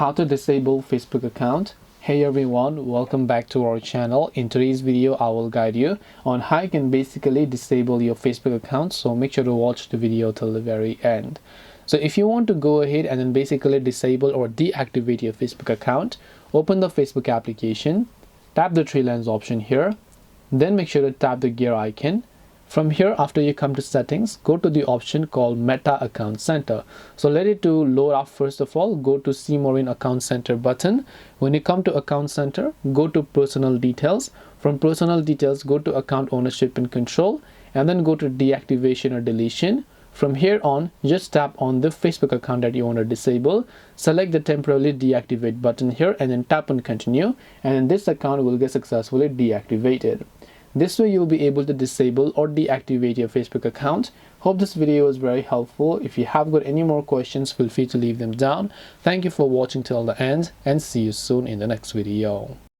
how to disable Facebook account. Hey everyone, welcome back to our channel. In today's video I will guide you on how you can basically disable your Facebook account, so make sure to watch the video till the very end. So if you want to go ahead and then basically disable or deactivate your Facebook account, open the Facebook application, tap the three lines option here, then make sure to tap the gear icon. From here, after you come to settings, go to the option called Meta Account Center. So let it to load up. First of all, go to See More in Account Center button. When you come to Account Center, go to Personal Details. From Personal Details, go to Account Ownership and Control, and then go to Deactivation or Deletion. From here on, just tap on the Facebook account that you want to disable. Select the temporarily deactivate button here and then tap on continue, and this account will get successfully deactivated. This way you'll be able to disable or deactivate your Facebook account. Hope this video was very helpful. If you have got any more questions, feel free to leave them down. Thank you for watching till the end and see you soon in the next video.